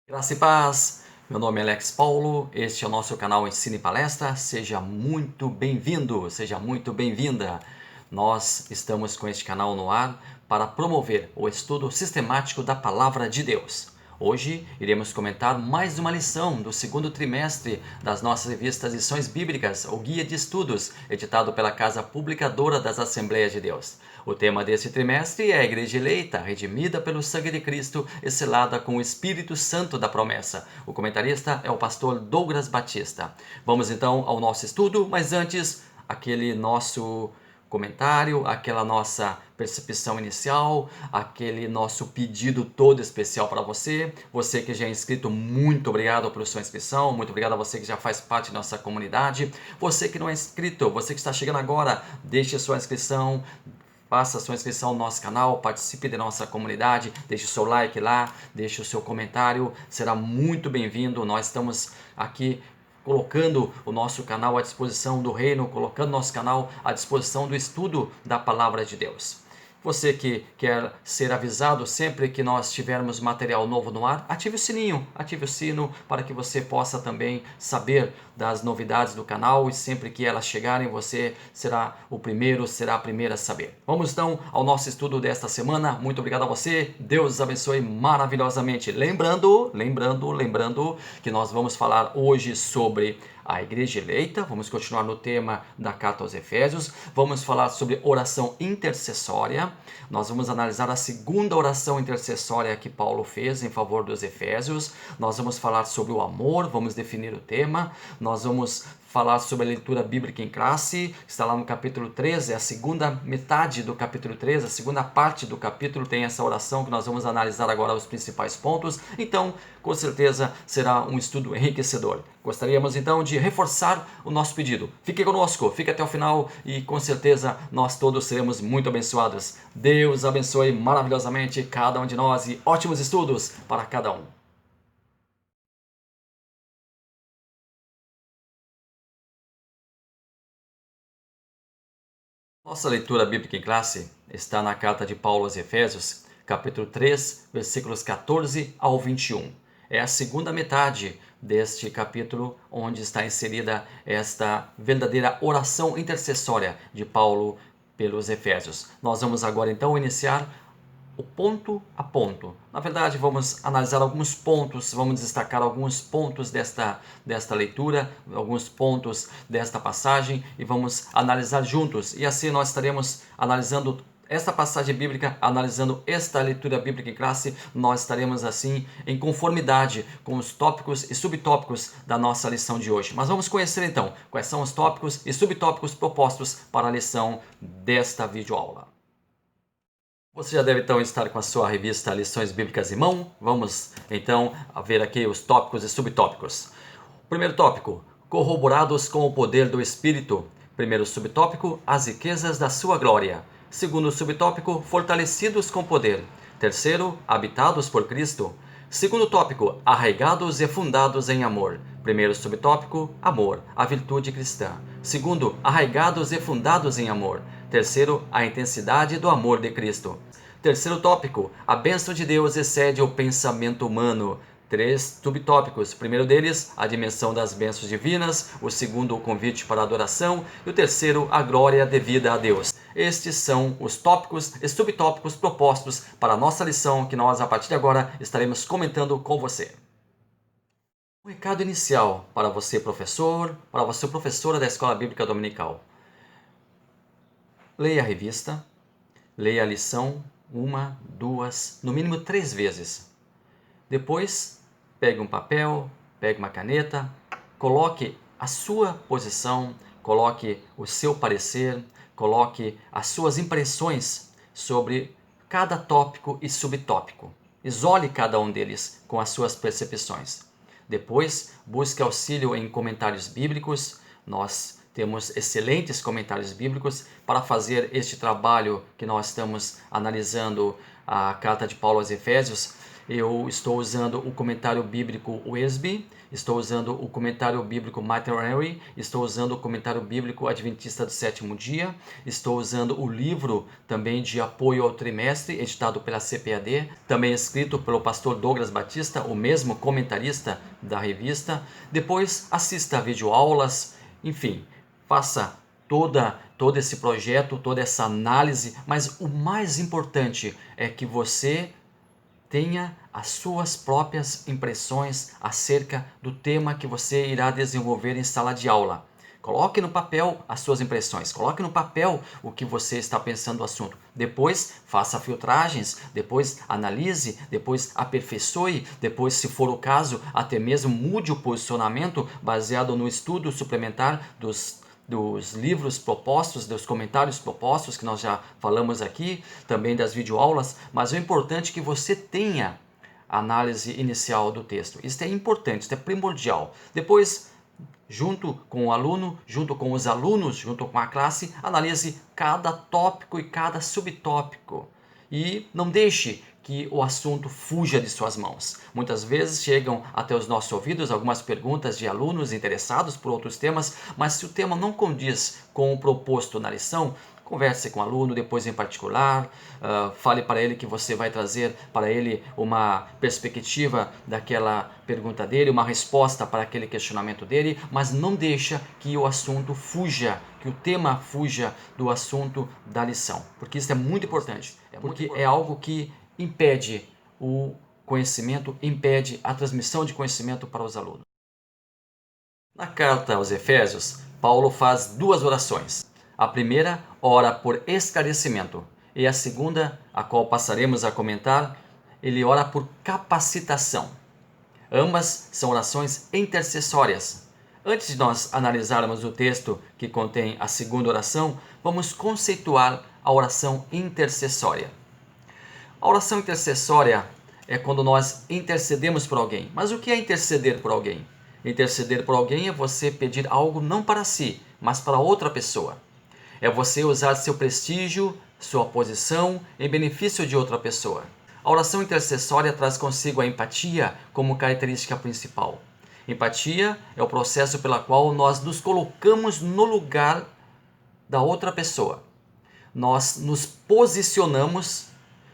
Graça e paz, meu nome é Alex Paulo, este é o nosso canal Ensino e Palestra, seja muito bem-vindo, seja muito bem-vinda. Nós estamos com este canal no ar para promover o estudo sistemático da Palavra de Deus. Hoje iremos comentar mais uma lição do segundo trimestre das nossas revistas Lições Bíblicas, o Guia de Estudos, editado pela Casa Publicadora das Assembleias de Deus. O tema desse trimestre é a Igreja Eleita, redimida pelo sangue de Cristo e selada com o Espírito Santo da promessa. O comentarista é o pastor Douglas Batista. Vamos então ao nosso estudo, mas antes, aquele nosso comentário, aquela nossa percepção inicial, aquele nosso pedido todo especial para você. Você que já é inscrito, muito obrigado pela sua inscrição, muito obrigado a você que já faz parte da nossa comunidade. Você que não é inscrito, você que está chegando agora, deixe a sua inscrição, faça a sua inscrição no nosso canal, participe da nossa comunidade, deixe o seu like lá, deixe o seu comentário, será muito bem-vindo. Nós estamos aqui colocando o nosso canal à disposição do reino, colocando nosso canal à disposição do estudo da palavra de Deus. Você que quer ser avisado sempre que nós tivermos material novo no ar, ative o sininho, ative o sino para que você possa também saber das novidades do canal e sempre que elas chegarem você será o primeiro, será a primeira a saber. Vamos então ao nosso estudo desta semana. Muito obrigado a você, Deus abençoe maravilhosamente. Lembrando que nós vamos falar hoje sobre a Igreja Eleita, vamos continuar no tema da Carta aos Efésios, vamos falar sobre oração intercessória, nós vamos analisar a segunda oração intercessória que Paulo fez em favor dos Efésios, nós vamos falar sobre o amor, vamos definir o tema, nós vamos falar sobre a leitura bíblica em classe, que está lá no capítulo 13, a segunda metade do capítulo 13, a segunda parte do capítulo tem essa oração que nós vamos analisar agora os principais pontos, então com certeza será um estudo enriquecedor. Gostaríamos então de reforçar o nosso pedido. Fique conosco, fique até o final e com certeza nós todos seremos muito abençoados. Deus abençoe maravilhosamente cada um de nós e ótimos estudos para cada um. Nossa leitura bíblica em classe está na carta de Paulo aos Efésios, capítulo 3, versículos 14 ao 21. É a segunda metade deste capítulo onde está inserida esta verdadeira oração intercessória de Paulo pelos Efésios. Nós vamos agora então iniciar o ponto a ponto. Na verdade, vamos analisar alguns pontos, vamos destacar alguns pontos desta leitura, alguns pontos desta passagem e vamos analisar juntos. E assim nós estaremos analisando esta passagem bíblica, analisando esta leitura bíblica em classe, nós estaremos assim em conformidade com os tópicos e subtópicos da nossa lição de hoje. Mas vamos conhecer então quais são os tópicos e subtópicos propostos para a lição desta videoaula. Você já deve então estar com a sua revista Lições Bíblicas em mão. Vamos então ver aqui os tópicos e subtópicos. Primeiro tópico, corroborados com o poder do Espírito. Primeiro subtópico, as riquezas da sua glória. Segundo subtópico, fortalecidos com poder. Terceiro, habitados por Cristo. Segundo tópico, arraigados e fundados em amor. Primeiro subtópico, amor, a virtude cristã. Segundo, arraigados e fundados em amor. Terceiro, a intensidade do amor de Cristo. Terceiro tópico, a bênção de Deus excede o pensamento humano. Três subtópicos. O primeiro deles, a dimensão das bênçãos divinas. O segundo, o convite para a adoração. E o terceiro, a glória devida a Deus. Estes são os tópicos e subtópicos propostos para a nossa lição que nós, a partir de agora, estaremos comentando com você. Um recado inicial para você, professor, para você, professora da Escola Bíblica Dominical. Leia a revista, leia a lição uma, duas, no mínimo 3 vezes. Depois, pegue um papel, pegue uma caneta, coloque a sua posição, coloque o seu parecer, coloque as suas impressões sobre cada tópico e subtópico. Isole cada um deles com as suas percepções. Depois, busque auxílio em comentários bíblicos. Nós temos excelentes comentários bíblicos para fazer este trabalho que nós estamos analisando a carta de Paulo aos Efésios. Eu estou usando o comentário bíblico Wesby, estou usando o comentário bíblico Martin, estou usando o comentário bíblico Adventista do Sétimo Dia, estou usando o livro também de apoio ao trimestre, editado pela CPAD, também escrito pelo pastor Douglas Batista, o mesmo comentarista da revista. Depois assista a videoaulas, enfim, faça todo esse projeto, toda essa análise, mas o mais importante é que você tenha as suas próprias impressões acerca do tema que você irá desenvolver em sala de aula. Coloque no papel as suas impressões, coloque no papel o que você está pensando do assunto. Depois faça filtragens, depois analise, depois aperfeiçoe, depois, se for o caso, até mesmo mude o posicionamento baseado no estudo suplementar dos livros propostos, dos comentários propostos que nós já falamos aqui, também das videoaulas, mas o importante é que você tenha a análise inicial do texto. Isso é importante, isso é primordial. Depois, junto com o aluno, junto com os alunos, junto com a classe, analise cada tópico e cada subtópico. E não deixe que o assunto fuja de suas mãos. Muitas vezes chegam até os nossos ouvidos algumas perguntas de alunos interessados por outros temas, mas se o tema não condiz com o proposto na lição, converse com o aluno depois em particular, fale para ele que você vai trazer para ele uma perspectiva daquela pergunta dele, uma resposta para aquele questionamento dele, mas não deixa que o assunto fuja, que o tema fuja do assunto da lição, porque isso é muito importante, porque é algo que impede o conhecimento, impede a transmissão de conhecimento para os alunos. Na carta aos Efésios, Paulo faz duas orações. A primeira, ora por esclarecimento, e a segunda, a qual passaremos a comentar, ele ora por capacitação. Ambas são orações intercessórias. Antes de nós analisarmos o texto que contém a segunda oração, vamos conceituar a oração intercessória. A oração intercessória é quando nós intercedemos por alguém. Mas o que é interceder por alguém? Interceder por alguém é você pedir algo não para si, mas para outra pessoa. É você usar seu prestígio, sua posição em benefício de outra pessoa. A oração intercessória traz consigo a empatia como característica principal. Empatia é o processo pelo qual nós nos colocamos no lugar da outra pessoa. Nós nos posicionamos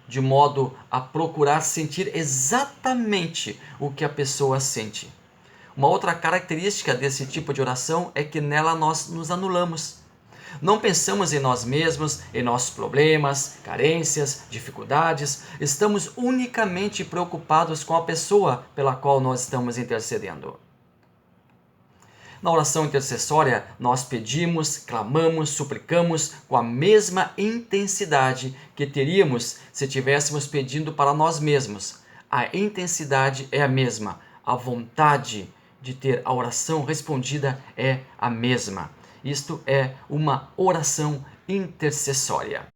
de modo a procurar sentir exatamente o que a pessoa sente. Uma outra característica desse tipo de oração é que nela nós nos anulamos. Não pensamos em nós mesmos, em nossos problemas, carências, dificuldades. Estamos unicamente preocupados com a pessoa pela qual nós estamos intercedendo. Na oração intercessória, nós pedimos, clamamos, suplicamos com a mesma intensidade que teríamos se estivéssemos pedindo para nós mesmos. A intensidade é a mesma, a vontade de ter a oração respondida é a mesma. Isto é uma oração intercessória.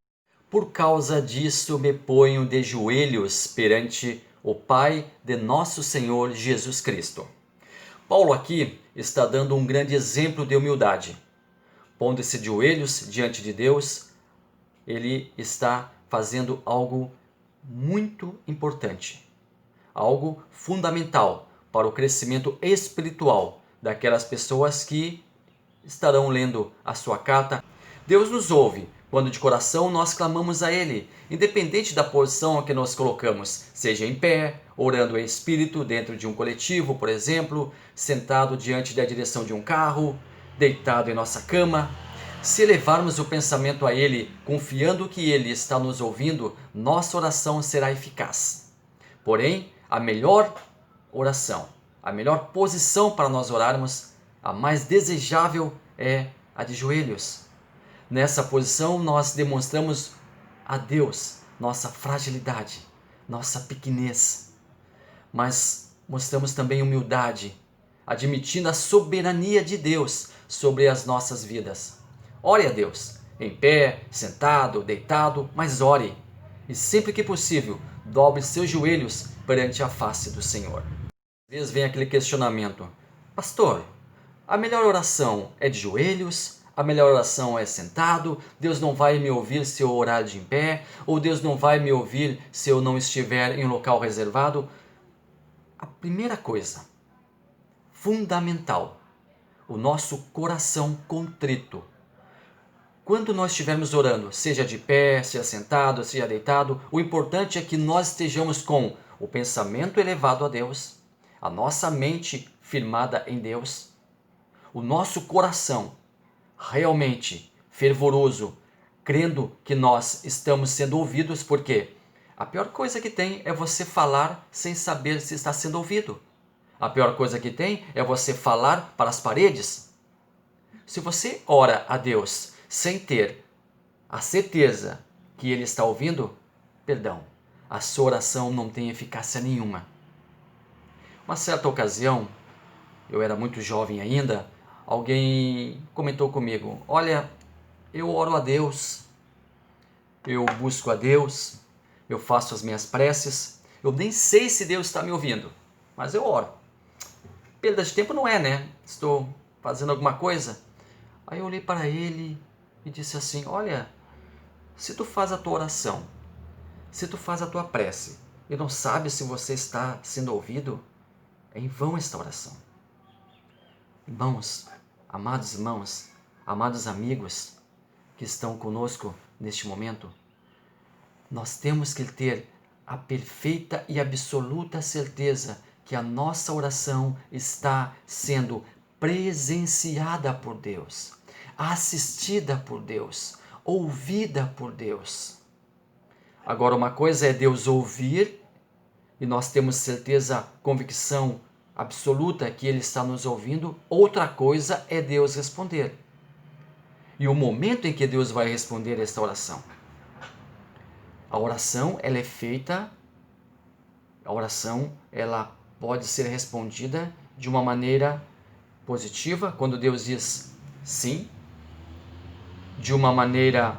Por causa disso, me ponho de joelhos perante o Pai de nosso Senhor Jesus Cristo. Paulo aqui está dando um grande exemplo de humildade. Pondo-se de joelhos diante de Deus, ele está fazendo algo muito importante, algo fundamental para o crescimento espiritual daquelas pessoas que estarão lendo a sua carta. Deus nos ouve quando de coração nós clamamos a Ele, independente da posição a que nós colocamos, seja em pé, orando em espírito dentro de um coletivo, por exemplo, sentado diante da direção de um carro, deitado em nossa cama. Se elevarmos o pensamento a Ele, confiando que Ele está nos ouvindo, nossa oração será eficaz. Porém, a melhor oração, a melhor posição para nós orarmos, a mais desejável é a de joelhos. Nessa posição nós demonstramos a Deus nossa fragilidade, nossa pequenez, mas mostramos também humildade, admitindo a soberania de Deus sobre as nossas vidas. Ore a Deus, em pé, sentado, deitado, mas ore. E sempre que possível, dobre seus joelhos perante a face do Senhor. Às vezes vem aquele questionamento: pastor, a melhor oração é de joelhos? a melhor oração é sentado, Deus não vai me ouvir se eu orar de em pé, ou Deus não vai me ouvir se eu não estiver em um local reservado. A primeira coisa, fundamental, o nosso coração contrito. Quando nós estivermos orando, seja de pé, seja sentado, seja deitado, o importante é que nós estejamos com o pensamento elevado a Deus, a nossa mente firmada em Deus, o nosso coração realmente fervoroso, crendo que nós estamos sendo ouvidos, porque a pior coisa que tem é você falar sem saber se está sendo ouvido. A pior coisa que tem é você falar para as paredes. Se você ora a Deus sem ter a certeza que Ele está ouvindo, perdão, a sua oração não tem eficácia nenhuma. Uma certa ocasião, eu era muito jovem ainda, alguém comentou comigo: olha, eu oro a Deus, eu busco a Deus, eu faço as minhas preces, eu nem sei se Deus está me ouvindo, mas eu oro. Perda de tempo não é, né? Estou fazendo alguma coisa. Aí eu olhei para ele e disse assim: olha, se tu faz a tua oração, se tu faz a tua prece e não sabe se você está sendo ouvido, é em vão esta oração. Irmãos, amados amigos que estão conosco neste momento, nós temos que ter a perfeita e absoluta certeza que a nossa oração está sendo presenciada por Deus, assistida por Deus, ouvida por Deus. Agora, uma coisa é Deus ouvir e nós temos certeza, convicção absoluta que Ele está nos ouvindo. Outra coisa é Deus responder. E o momento em que Deus vai responder esta oração. A oração, ela é feita, a oração, ela pode ser respondida de uma maneira positiva, quando Deus diz sim, de uma maneira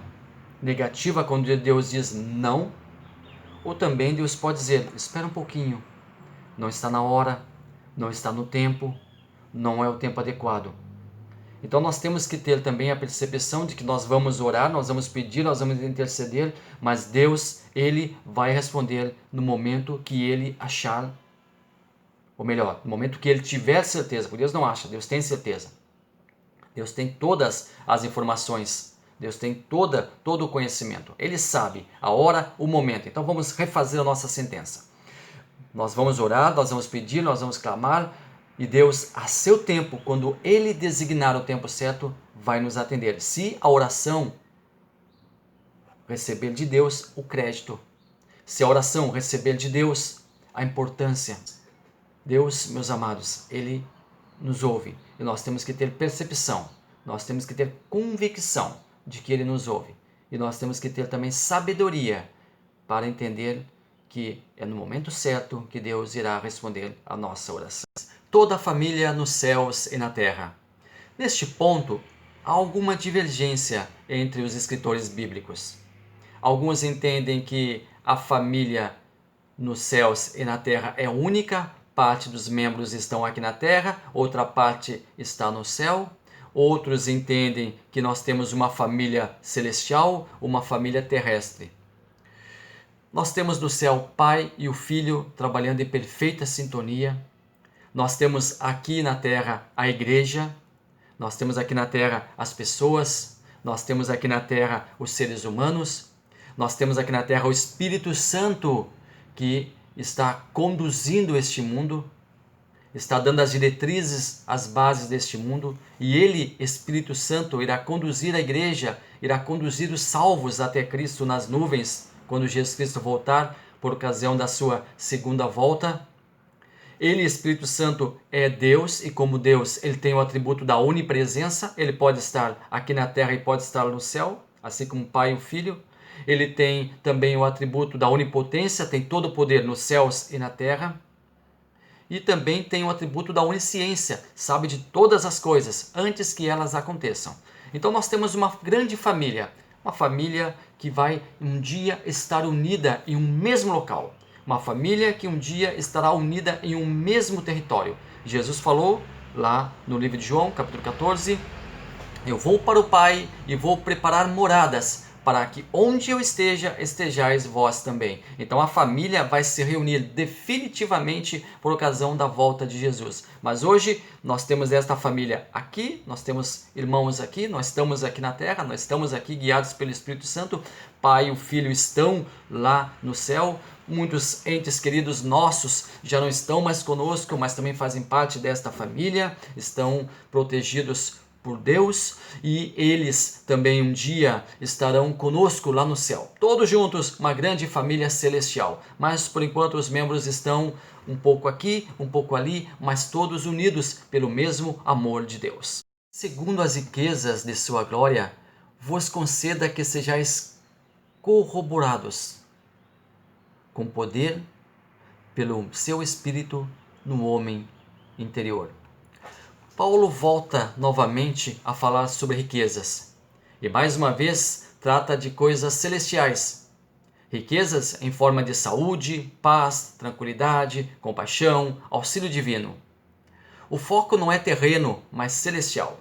negativa, quando Deus diz não, ou também Deus pode dizer: espera um pouquinho, não está na hora, não está no tempo, não é o tempo adequado. Então nós temos que ter também a percepção de que nós vamos orar, nós vamos pedir, nós vamos interceder, mas Deus, Ele vai responder no momento que Ele achar, ou melhor, no momento que Ele tiver certeza, porque Deus não acha, Deus tem certeza. Deus tem todas as informações, Deus tem todo o conhecimento. Ele sabe a hora, o momento. Então vamos refazer a nossa sentença. Nós vamos orar, nós vamos pedir, nós vamos clamar, e Deus, a seu tempo, quando Ele designar o tempo certo, vai nos atender. Se a oração receber de Deus o crédito, se a oração receber de Deus a importância, Deus, meus amados, Ele nos ouve. E nós temos que ter percepção, nós temos que ter convicção de que Ele nos ouve. E nós temos que ter também sabedoria para entender que é no momento certo que Deus irá responder a nossa oração. Toda a família nos céus e na terra. Neste ponto, há alguma divergência entre os escritores bíblicos. Alguns entendem que a família nos céus e na terra é única, parte dos membros estão aqui na terra, outra parte está no céu. Outros entendem que nós temos uma família celestial, uma família terrestre. Nós temos no céu o Pai e o Filho trabalhando em perfeita sintonia. Nós temos aqui na terra a igreja, nós temos aqui na terra as pessoas, nós temos aqui na terra os seres humanos, nós temos aqui na terra o Espírito Santo que está conduzindo este mundo, está dando as diretrizes, as bases deste mundo, e Ele, Espírito Santo, irá conduzir a igreja, irá conduzir os salvos até Cristo nas nuvens, quando Jesus Cristo voltar, por ocasião da sua segunda volta. Ele, Espírito Santo, é Deus, e como Deus, ele tem o atributo da onipresença. Ele pode estar aqui na terra e pode estar no céu, assim como o Pai e o Filho. Ele tem também o atributo da onipotência, tem todo o poder nos céus e na terra. E também tem o atributo da onisciência, sabe de todas as coisas antes que elas aconteçam. Então nós temos uma grande família, uma família que vai um dia estar unida em um mesmo local. Uma família que um dia estará unida em um mesmo território. Jesus falou lá no livro de João, capítulo 14, Eu vou para o Pai e vou preparar moradas, para que onde eu esteja, estejais vós também. Então a família vai se reunir definitivamente por ocasião da volta de Jesus. Mas hoje nós temos esta família aqui, nós temos irmãos aqui, nós estamos aqui na terra, nós estamos aqui guiados pelo Espírito Santo. Pai e o Filho estão lá no céu. Muitos entes queridos nossos já não estão mais conosco, mas também fazem parte desta família, estão protegidos por Deus, e eles também um dia estarão conosco lá no céu. Todos juntos, uma grande família celestial. Mas por enquanto os membros estão um pouco aqui, um pouco ali, mas todos unidos pelo mesmo amor de Deus. Segundo as riquezas de sua glória, vos conceda que sejais corroborados com poder pelo seu Espírito no homem interior. Paulo volta novamente a falar sobre riquezas e mais uma vez trata de coisas celestiais. Riquezas em forma de saúde, paz, tranquilidade, compaixão, auxílio divino. O foco não é terreno, mas celestial.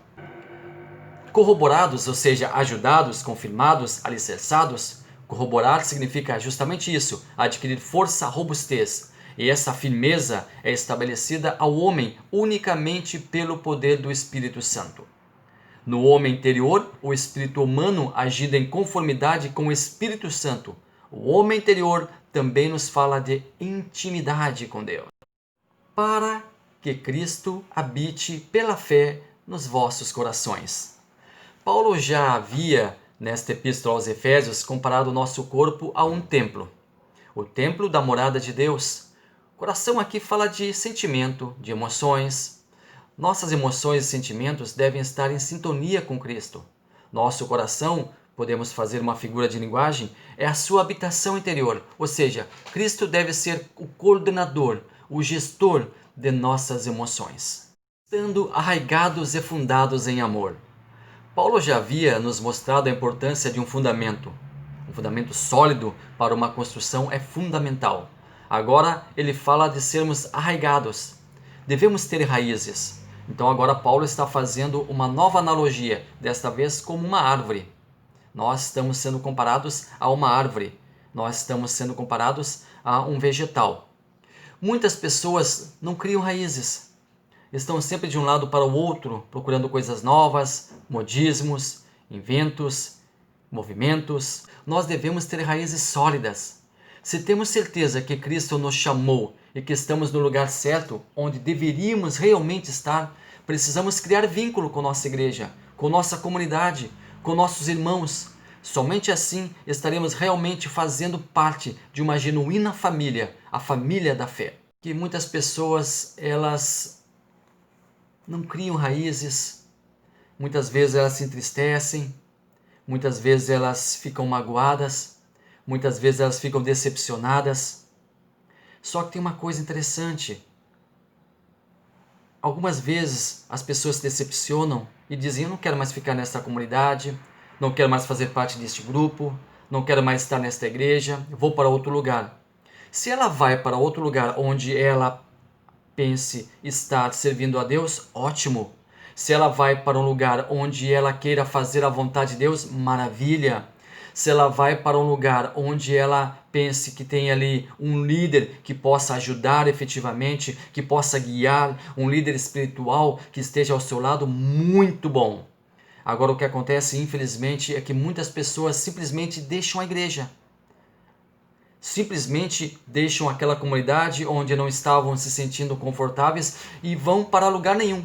Corroborados, ou seja, ajudados, confirmados, alicerçados. Corroborar significa justamente isso, adquirir força, robustez. E essa firmeza é estabelecida ao homem unicamente pelo poder do Espírito Santo. No homem interior, o espírito humano agindo em conformidade com o Espírito Santo. O homem interior também nos fala de intimidade com Deus. Para que Cristo habite pela fé nos vossos corações. Paulo já havia, nesta epístola aos Efésios, comparado o nosso corpo a um templo. O templo da morada de Deus. Coração aqui fala de sentimento, de emoções. Nossas emoções e sentimentos devem estar em sintonia com Cristo. Nosso coração, podemos fazer uma figura de linguagem, é a sua habitação interior, ou seja, Cristo deve ser o coordenador, o gestor de nossas emoções. Estando arraigados e fundados em amor. Paulo já havia nos mostrado a importância de um fundamento. Um fundamento sólido para uma construção é fundamental. Agora ele fala de sermos arraigados. Devemos ter raízes. Então agora Paulo está fazendo uma nova analogia, desta vez como uma árvore. Nós estamos sendo comparados a uma árvore. Nós estamos sendo comparados a um vegetal. Muitas pessoas não criam raízes. Estão sempre de um lado para o outro, procurando coisas novas, modismos, inventos, movimentos. Nós devemos ter raízes sólidas. Se temos certeza que Cristo nos chamou e que estamos no lugar certo, onde deveríamos realmente estar, precisamos criar vínculo com nossa igreja, com nossa comunidade, com nossos irmãos. Somente assim estaremos realmente fazendo parte de uma genuína família, a família da fé. Que muitas pessoas, elas não criam raízes, muitas vezes elas se entristecem, muitas vezes elas ficam magoadas, muitas vezes elas ficam decepcionadas. Só que tem uma coisa interessante. Algumas vezes as pessoas se decepcionam e dizem: eu não quero mais ficar nesta comunidade, não quero mais fazer parte deste grupo, não quero mais estar nesta igreja, vou para outro lugar. Se ela vai para outro lugar onde ela pense estar servindo a Deus, ótimo. Se ela vai para um lugar onde ela queira fazer a vontade de Deus, maravilha. Se ela vai para um lugar onde ela pense que tem ali um líder que possa ajudar efetivamente, que possa guiar, um líder espiritual que esteja ao seu lado, muito bom. Agora o que acontece, infelizmente, é que muitas pessoas simplesmente deixam a igreja. Simplesmente deixam aquela comunidade onde não estavam se sentindo confortáveis e vão para lugar nenhum.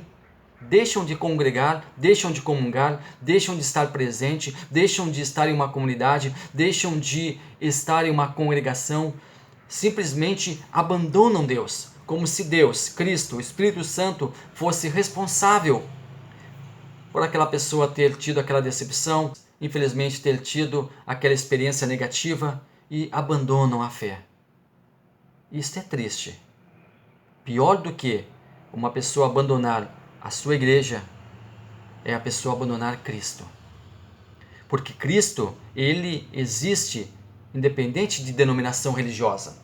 Deixam de congregar, deixam de comungar, deixam de estar presente, deixam de estar em uma comunidade, deixam de estar em uma congregação, simplesmente abandonam Deus, como se Deus, Cristo, o Espírito Santo fosse responsável por aquela pessoa ter tido aquela decepção, infelizmente ter tido aquela experiência negativa e abandonam a fé. Isto é triste. Pior do que uma pessoa abandonar a sua igreja é a pessoa abandonar Cristo. Porque Cristo, ele existe independente de denominação religiosa.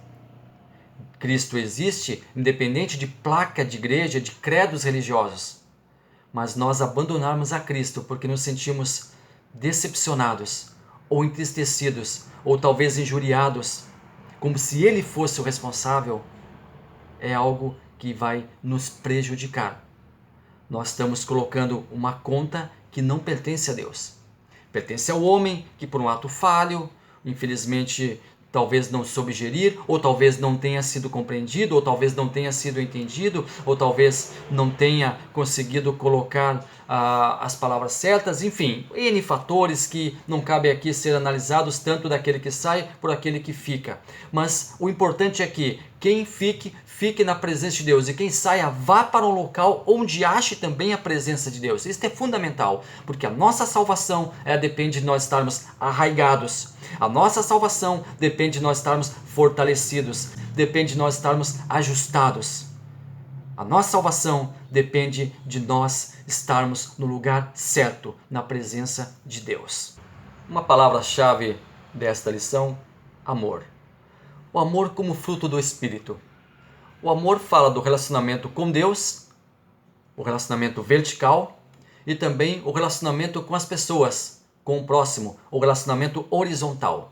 Cristo existe independente de placa de igreja, de credos religiosos. mas nós abandonarmos a Cristo porque nos sentimos decepcionados, ou entristecidos, ou talvez injuriados, como se Ele fosse o responsável, é algo que vai nos prejudicar. Nós estamos colocando uma conta que não pertence a Deus. Pertence ao homem que, por um ato falho, infelizmente, talvez não soube gerir, ou talvez não tenha sido compreendido, ou talvez não tenha sido entendido, ou talvez não tenha conseguido colocar as palavras certas, enfim, N fatores que não cabe aqui ser analisados, tanto daquele que sai por aquele que fica. Mas o importante é que quem fique na presença de Deus, e quem saia, vá para um local onde ache também a presença de Deus. Isso é fundamental, porque a nossa salvação depende de nós estarmos arraigados. A nossa salvação depende de nós estarmos fortalecidos, depende de nós estarmos ajustados. A nossa salvação depende de nós estarmos no lugar certo, na presença de Deus. Uma palavra-chave desta lição: amor. O amor como fruto do Espírito. O amor fala do relacionamento com Deus, o relacionamento vertical, e também o relacionamento com as pessoas, com o próximo, o relacionamento horizontal.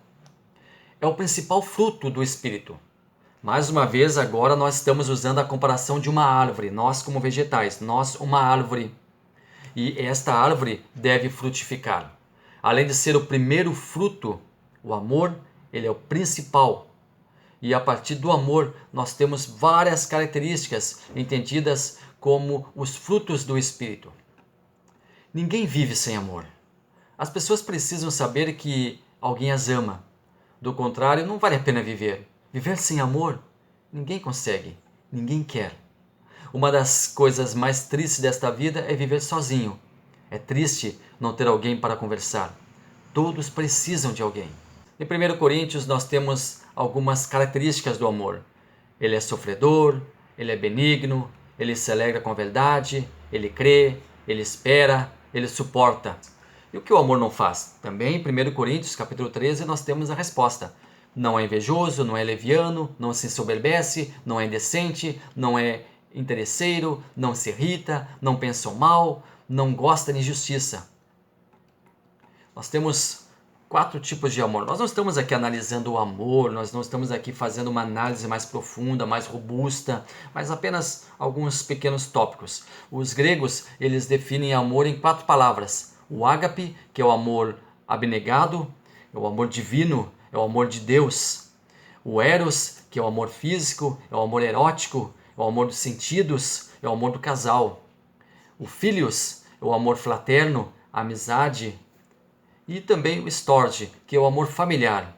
É o principal fruto do Espírito. Mais uma vez, agora nós estamos usando a comparação de uma árvore, nós como vegetais, nós uma árvore. E esta árvore deve frutificar. Além de ser o primeiro fruto, o amor, ele é o principal. E a partir do amor, nós temos várias características entendidas como os frutos do Espírito. Ninguém vive sem amor. As pessoas precisam saber que alguém as ama. Do contrário, não vale a pena viver. Viver sem amor, ninguém consegue, ninguém quer. Uma das coisas mais tristes desta vida é viver sozinho. É triste não ter alguém para conversar. Todos precisam de alguém. Em 1 Coríntios nós temos algumas características do amor. Ele é sofredor, ele é benigno, ele se alegra com a verdade, ele crê, ele espera, ele suporta. E o que o amor não faz? Também em 1 Coríntios capítulo 13 nós temos a resposta. Não é invejoso, não é leviano, não se ensoberbece, não é indecente, não é interesseiro, não se irrita, não pensa o mal, não gosta de injustiça. Nós temos 4 tipos de amor. Nós não estamos aqui analisando o amor, nós não estamos aqui fazendo uma análise mais profunda, mais robusta, mas apenas alguns pequenos tópicos. Os gregos, eles definem amor em 4 palavras. O ágape, que é o amor abnegado, é o amor divino, é o amor de Deus. O eros, que é o amor físico, é o amor erótico, é o amor dos sentidos, é o amor do casal. O philios, é o amor fraterno, a amizade. E também o storge, que é o amor familiar.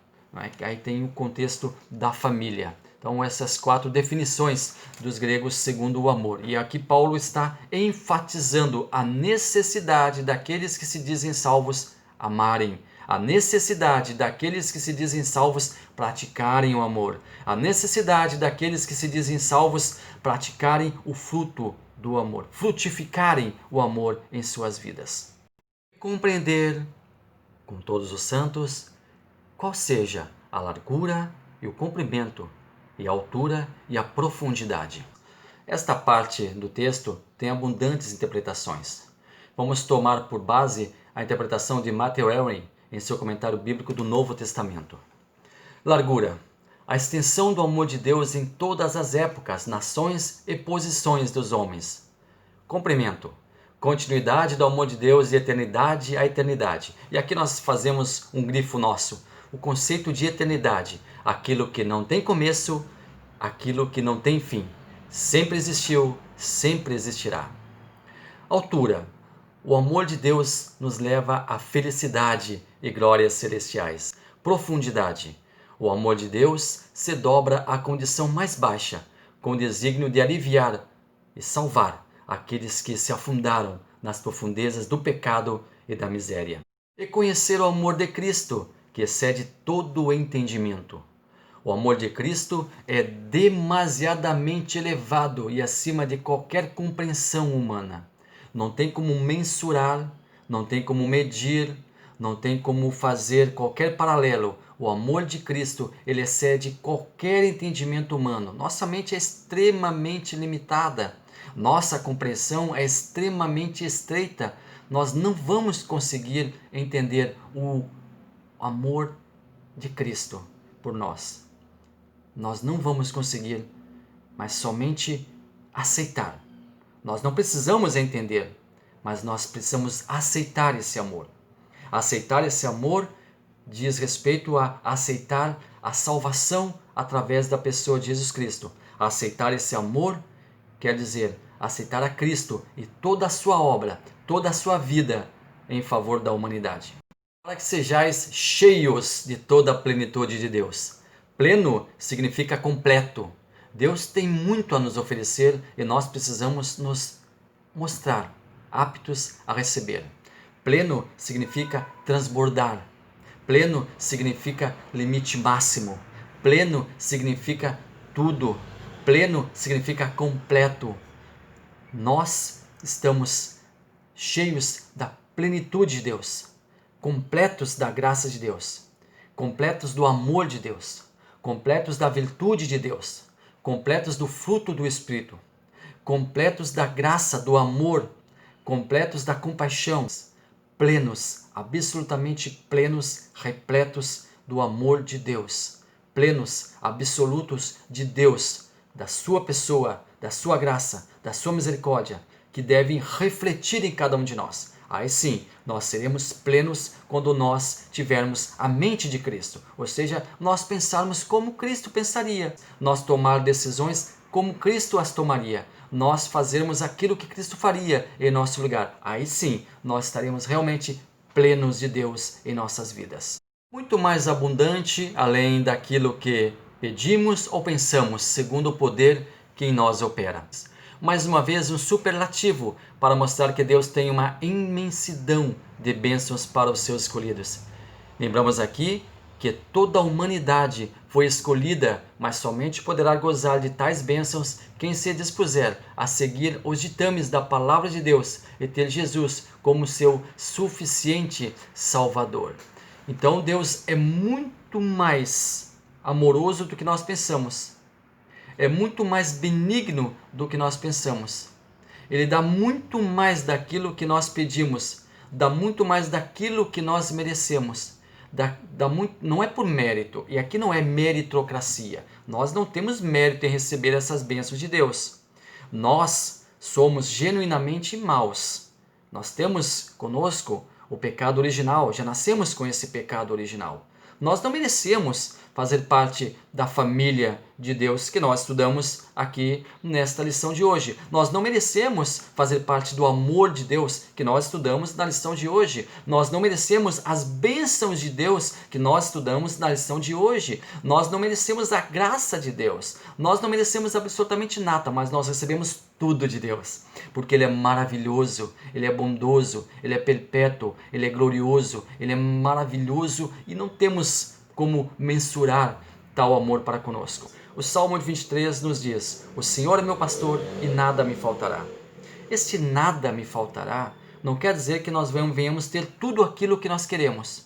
Aí tem o contexto da família. Então essas 4 definições dos gregos segundo o amor. E aqui Paulo está enfatizando a necessidade daqueles que se dizem salvos amarem. A necessidade daqueles que se dizem salvos praticarem o amor. A necessidade daqueles que se dizem salvos praticarem o fruto do amor. Frutificarem o amor em suas vidas. Compreender com todos os santos qual seja a largura e o comprimento, e a altura e a profundidade. Esta parte do texto tem abundantes interpretações. Vamos tomar por base a interpretação de Matthew Henry em seu comentário bíblico do Novo Testamento. Largura: a extensão do amor de Deus em todas as épocas, nações e posições dos homens. Comprimento: continuidade do amor de Deus de eternidade a eternidade. E aqui nós fazemos um grifo nosso. O conceito de eternidade, aquilo que não tem começo, aquilo que não tem fim. Sempre existiu, sempre existirá. Altura: o amor de Deus nos leva à felicidade e glórias celestiais. Profundidade: o amor de Deus se dobra à condição mais baixa, com o desígnio de aliviar e salvar aqueles que se afundaram nas profundezas do pecado e da miséria. E conhecer o amor de Cristo, que excede todo o entendimento. O amor de Cristo é demasiadamente elevado e acima de qualquer compreensão humana. Não tem como mensurar, não tem como medir, Não tem como fazer qualquer paralelo. O amor de Cristo, ele excede qualquer entendimento humano. Nossa mente é extremamente limitada. Nossa compreensão é extremamente estreita. Nós não vamos conseguir entender o amor de Cristo por nós. Nós não vamos conseguir, mas somente aceitar. Nós não precisamos entender, mas nós precisamos aceitar esse amor. Aceitar esse amor diz respeito a aceitar a salvação através da pessoa de Jesus Cristo. Aceitar esse amor quer dizer aceitar a Cristo e toda a sua obra, toda a sua vida em favor da humanidade. Para que sejais cheios de toda a plenitude de Deus. Pleno significa completo. Deus tem muito a nos oferecer e nós precisamos nos mostrar aptos a receber. Pleno significa transbordar. Pleno significa limite máximo. Pleno significa tudo. Pleno significa completo. Nós estamos cheios da plenitude de Deus, completos da graça de Deus, completos do amor de Deus, completos da virtude de Deus, completos do fruto do Espírito, completos da graça, do amor, completos da compaixão, plenos, absolutamente plenos, repletos do amor de Deus, plenos, absolutos de Deus, da sua pessoa, da sua graça, da sua misericórdia, que devem refletir em cada um de nós. Aí sim, nós seremos plenos quando nós tivermos a mente de Cristo, ou seja, nós pensarmos como Cristo pensaria, nós tomar decisões como Cristo as tomaria, nós fazermos aquilo que Cristo faria em nosso lugar. Aí sim, nós estaremos realmente plenos de Deus em nossas vidas. Muito mais abundante, além daquilo que pedimos ou pensamos, segundo o poder que em nós opera. Mais uma vez, um superlativo para mostrar que Deus tem uma imensidão de bênçãos para os seus escolhidos. Lembramos aqui que toda a humanidade foi escolhida, mas somente poderá gozar de tais bênçãos quem se dispuser a seguir os ditames da palavra de Deus e ter Jesus como seu suficiente Salvador. Então Deus é muito mais amoroso do que nós pensamos. É muito mais benigno do que nós pensamos. Ele dá muito mais daquilo que nós pedimos, dá muito mais daquilo que nós merecemos. Não é por mérito, e aqui não é meritocracia. Nós não temos mérito em receber essas bênçãos de Deus. Nós somos genuinamente maus. Nós temos conosco o pecado original, já nascemos com esse pecado original. Nós não merecemos fazer parte da família de Deus que nós estudamos aqui nesta lição de hoje. Nós não merecemos fazer parte do amor de Deus que nós estudamos na lição de hoje. Nós não merecemos as bênçãos de Deus que nós estudamos na lição de hoje. Nós não merecemos a graça de Deus. Nós não merecemos absolutamente nada, mas nós recebemos tudo de Deus, porque Ele é maravilhoso, Ele é bondoso, Ele é perpétuo, Ele é glorioso, Ele é maravilhoso e não temos como mensurar tal amor para conosco. O Salmo 23 nos diz: o Senhor é meu pastor e nada me faltará. Este nada me faltará não quer dizer que nós venhamos ter tudo aquilo que nós queremos,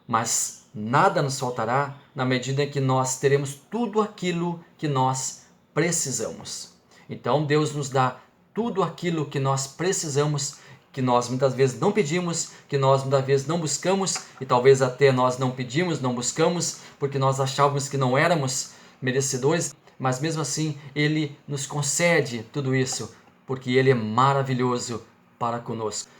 mas nada nos faltará na medida em que nós teremos tudo aquilo que nós precisamos. Então Deus nos dá tudo aquilo que nós precisamos, que nós muitas vezes não pedimos, que nós muitas vezes não buscamos, e talvez até nós não pedimos, não buscamos, porque nós achávamos que não éramos merecedores, mas mesmo assim Ele nos concede tudo isso, porque Ele é maravilhoso para conosco.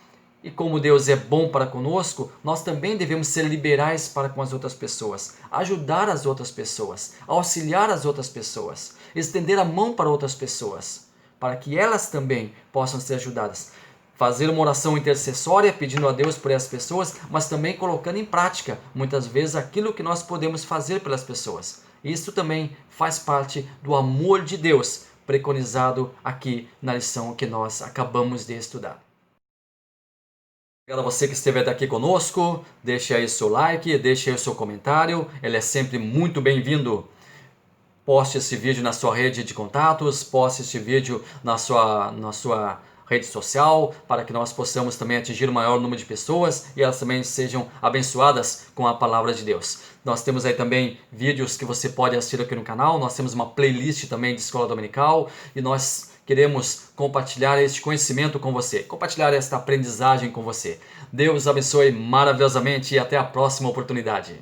E como Deus é bom para conosco, nós também devemos ser liberais para com as outras pessoas, ajudar as outras pessoas, auxiliar as outras pessoas, estender a mão para outras pessoas, para que elas também possam ser ajudadas. Fazer uma oração intercessória pedindo a Deus por essas pessoas, mas também colocando em prática, muitas vezes, aquilo que nós podemos fazer pelas pessoas. Isso também faz parte do amor de Deus, preconizado aqui na lição que nós acabamos de estudar. Obrigado a você que esteve aqui conosco, deixe aí seu like, deixe aí o seu comentário, ele é sempre muito bem-vindo. Poste esse vídeo na sua rede de contatos, poste esse vídeo na sua rede social, para que nós possamos também atingir o maior número de pessoas e elas também sejam abençoadas com a palavra de Deus. Nós temos aí também vídeos que você pode assistir aqui no canal, nós temos uma playlist também de Escola Dominical e nós queremos compartilhar este conhecimento com você, compartilhar esta aprendizagem com você. Deus abençoe maravilhosamente e até a próxima oportunidade.